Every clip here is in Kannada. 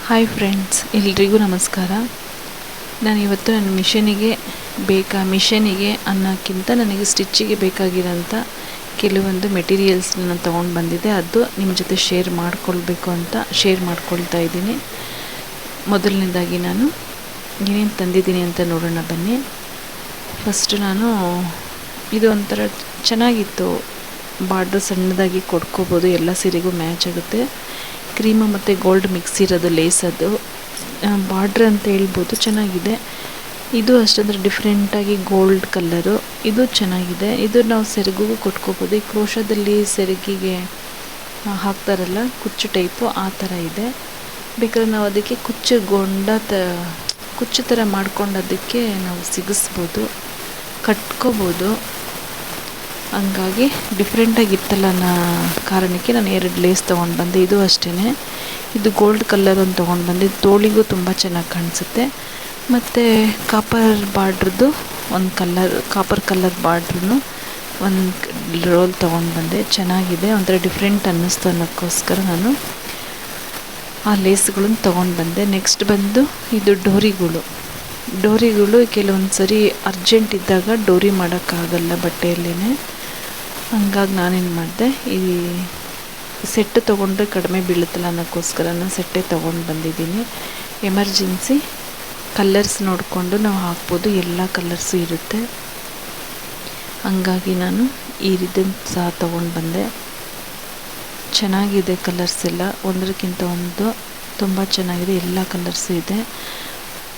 ಹಾಯ್ ಫ್ರೆಂಡ್ಸ್, ಎಲ್ರಿಗೂ ನಮಸ್ಕಾರ. ನಾನಿವತ್ತು ನನ್ನ ಮಿಷನಿಗೆ ಅನ್ನೋಕ್ಕಿಂತ ನನಗೆ ಸ್ಟಿಚ್ಚಿಗೆ ಬೇಕಾಗಿರೋಂಥ ಕೆಲವೊಂದು ಮೆಟೀರಿಯಲ್ಸ್ನ ತೊಗೊಂಡು ಬಂದಿದ್ದೆ. ಅದು ನಿಮ್ಮ ಜೊತೆ ಶೇರ್ ಮಾಡ್ಕೊಳ್ತಾ ಇದ್ದೀನಿ. ಮೊದಲನೇದಾಗಿ ನಾನು ಏನೇನು ತಂದಿದ್ದೀನಿ ಅಂತ ನೋಡೋಣ ಬನ್ನಿ. ಫಸ್ಟು ಇದು ಒಂಥರ ಚೆನ್ನಾಗಿತ್ತು. ಬಾರ್ಡ್ರ್ ಸಣ್ಣದಾಗಿ ಕೊಡ್ಕೋಬೋದು, ಎಲ್ಲ ಸೀರೆಗೂ ಮ್ಯಾಚ್ ಆಗುತ್ತೆ. ಕ್ರೀಮು ಮತ್ತು ಗೋಲ್ಡ್ ಮಿಕ್ಸ್ ಇರೋದು ಲೇಸ್, ಅದು ಬಾರ್ಡ್ರ್ ಅಂತ ಹೇಳ್ಬೋದು. ಚೆನ್ನಾಗಿದೆ. ಇದು ಅಷ್ಟಂದ್ರೆ ಡಿಫ್ರೆಂಟಾಗಿ ಗೋಲ್ಡ್ ಕಲ್ಲರು, ಇದು ಚೆನ್ನಾಗಿದೆ. ಇದು ನಾವು ಸೆರಗಿಗೂ ಕೊಟ್ಕೋಬೋದು. ಈ ಕ್ರೋಶದಲ್ಲಿ ಸೆರಗಿಗೆ ಹಾಕ್ತಾರಲ್ಲ ಕುಚ್ಚು ಟೈಪು, ಆ ಥರ ಇದೆ. ಬೇಕಾದ್ರೆ ನಾವು ಅದಕ್ಕೆ ಕುಚ್ಚು ಥರ ಮಾಡ್ಕೊಂಡೋದಕ್ಕೆ ನಾವು ಸಿಗಿಸ್ಬೋದು, ಕಟ್ಕೋಬೋದು. ಹಂಗಾಗಿ ಡಿಫ್ರೆಂಟಾಗಿತ್ತಲ್ಲ ಅನ್ನೋ ಕಾರಣಕ್ಕೆ ನಾನು 2 ಲೇಸ್ ತೊಗೊಂಡು ಬಂದೆ. ಇದು ಅಷ್ಟೇ, ಇದು ಗೋಲ್ಡ್ ಕಲರ್ ಒಂದು ತೊಗೊಂಡು ಬಂದೆ. ತೋಳಿಗೂ ತುಂಬ ಚೆನ್ನಾಗಿ ಕಾಣಿಸುತ್ತೆ. ಮತ್ತು ಕಾಪರ್ ಬಾರ್ಡ್ರದ್ದು ಕಾಪರ್ ಕಲರ್ ಬಾರ್ಡ್ರೂ ಒಂದು ರೋಲ್ ತೊಗೊಂಡು ಬಂದೆ. ಚೆನ್ನಾಗಿದೆ, ಒಂಥರ ಡಿಫ್ರೆಂಟ್ ಅನ್ನಿಸ್ತು ಅನ್ನೋಕ್ಕೋಸ್ಕರ ನಾನು ಆ ಲೇಸ್ಗಳನ್ನು ತೊಗೊಂಡು ಬಂದೆ. ನೆಕ್ಸ್ಟ್ ಬಂದು ಇದು ಡೋರಿಗಳು ಕೆಲವೊಂದು ಸರಿ ಅರ್ಜೆಂಟ್ ಇದ್ದಾಗ ಡೋರಿ ಮಾಡೋಕ್ಕಾಗಲ್ಲ ಬಟ್ಟೆಯಲ್ಲೇ. ಹಂಗಾಗಿ ನಾನೇನು ಮಾಡಿದೆ, ಈ ಸೆಟ್ಟು ತೊಗೊಂಡ್ರೆ ಕಡಿಮೆ ಬೀಳುತ್ತಲ್ಲ ಅನ್ನೋಕ್ಕೋಸ್ಕರ ನಾನು ಸೆಟ್ಟೇ ತೊಗೊಂಡು ಬಂದಿದ್ದೀನಿ. ಎಮರ್ಜೆನ್ಸಿ ಕಲರ್ಸ್ ನೋಡಿಕೊಂಡು ನಾವು ಹಾಕ್ಬೋದು, ಎಲ್ಲ ಕಲರ್ಸು ಇರುತ್ತೆ. ಹಂಗಾಗಿ ನಾನು ಈ ರೀತಿ ಸಹ ತೊಗೊಂಡು ಬಂದೆ. ಚೆನ್ನಾಗಿದೆ ಕಲರ್ಸ್ ಎಲ್ಲ, ಒಂದಕ್ಕಿಂತ ಒಂದು ತುಂಬ ಚೆನ್ನಾಗಿದೆ. ಎಲ್ಲ ಕಲರ್ಸು ಇದೆ.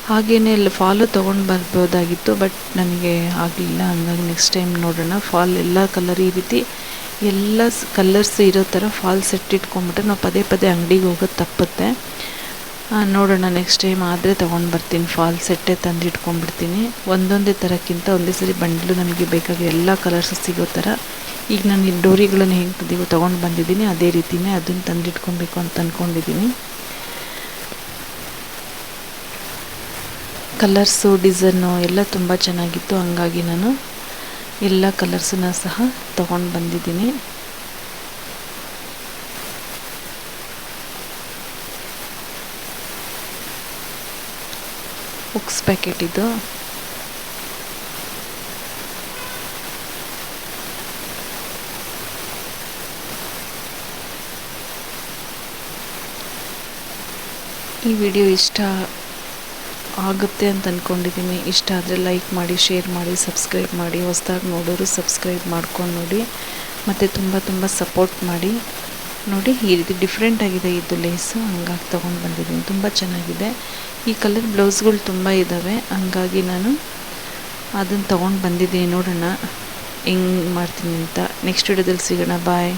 ಹಾಗೆಯೇ ಫಾಲು ತೊಗೊಂಡು ಬರ್ಬೋದಾಗಿತ್ತು, ಬಟ್ ನನಗೆ ಆಗಲಿಲ್ಲ. ಹಂಗಾಗಿ ನೆಕ್ಸ್ಟ್ ಟೈಮ್ ನೋಡೋಣ. ಫಾಲ್ ಎಲ್ಲ ಕಲರ್ ಈ ರೀತಿ ಎಲ್ಲ ಕಲರ್ಸ್ ಇರೋ ಥರ ಫಾಲ್ ಸೆಟ್ ಇಟ್ಕೊಂಡ್ಬಿಟ್ರೆ ನಾವು ಪದೇ ಅಂಗಡಿಗೆ ಹೋಗೋದು ತಪ್ಪುತ್ತೆ. ನೋಡೋಣ, ನೆಕ್ಸ್ಟ್ ಟೈಮ್ ಆದರೆ ತೊಗೊಂಡು ಬರ್ತೀನಿ. ಫಾಲ್ ಸೆಟ್ಟೇ ತಂದು ಇಟ್ಕೊಂಡ್ಬಿಡ್ತೀನಿ. ಒಂದೊಂದೇ ಥರಕ್ಕಿಂತ ಒಂದೇ ಸರಿ ಬಂಡಲು ನಮಗೆ ಬೇಕಾಗಿ ಎಲ್ಲ ಕಲರ್ಸ್ ಸಿಗೋ ಥರ. ಈಗ ನಾನು ಈ ಡೋರಿಗಳನ್ನು ಹೆಂಗೆ ತೊಗೊಂಡು ಬಂದಿದ್ದೀನಿ ಅದೇ ರೀತಿಯೇ ಅದನ್ನು ತಂದಿಟ್ಕೊಬೇಕು ಅಂತ ಅಂದ್ಕೊಂಡಿದ್ದೀನಿ. ಕಲರ್ಸು ಡಿಸೈನು ಎಲ್ಲ ತುಂಬ ಚೆನ್ನಾಗಿತ್ತು. ಹಂಗಾಗಿ ನಾನು ಎಲ್ಲ ಕಲರ್ಸನ್ನ ಸಹ ತೊಗೊಂಡು ಬಂದಿದ್ದೀನಿ. ಬುಕ್ಸ್ ಪ್ಯಾಕೆಟ್ ಇದು. ಈ ವಿಡಿಯೋ ಇಷ್ಟ ಆಗುತ್ತೆ ಅಂತ ಅಂದ್ಕೊಂಡಿದ್ದೀನಿ. ಇಷ್ಟ ಆದರೆ ಲೈಕ್ ಮಾಡಿ, ಶೇರ್ ಮಾಡಿ, ಸಬ್ಸ್ಕ್ರೈಬ್ ಮಾಡಿ. ಹೊಸದಾಗಿ ನೋಡೋರು ಸಬ್ಸ್ಕ್ರೈಬ್ ಮಾಡ್ಕೊಂಡು ನೋಡಿ, ಮತ್ತು ತುಂಬ ಸಪೋರ್ಟ್ ಮಾಡಿ. ನೋಡಿ, ಈ ರೀತಿ ಡಿಫ್ರೆಂಟ್ ಆಗಿದೆ ಇದು ಲೇಸು, ಹಂಗಾಗಿ ತೊಗೊಂಡು ಬಂದಿದ್ದೀನಿ. ತುಂಬ ಚೆನ್ನಾಗಿದೆ. ಈ ಕಲರ್ ಬ್ಲೌಸ್ಗಳು ತುಂಬ ಇದ್ದಾವೆ, ಹಂಗಾಗಿ ನಾನು ಅದನ್ನು ತೊಗೊಂಡು ಬಂದಿದ್ದೀನಿ. ನೋಡೋಣ ಹೆಂಗೆ ಮಾಡ್ತೀನಿ ಅಂತ. ನೆಕ್ಸ್ಟ್ ವಿಡಿಯೋದಲ್ಲಿ ಸಿಗೋಣ. ಬಾಯ್.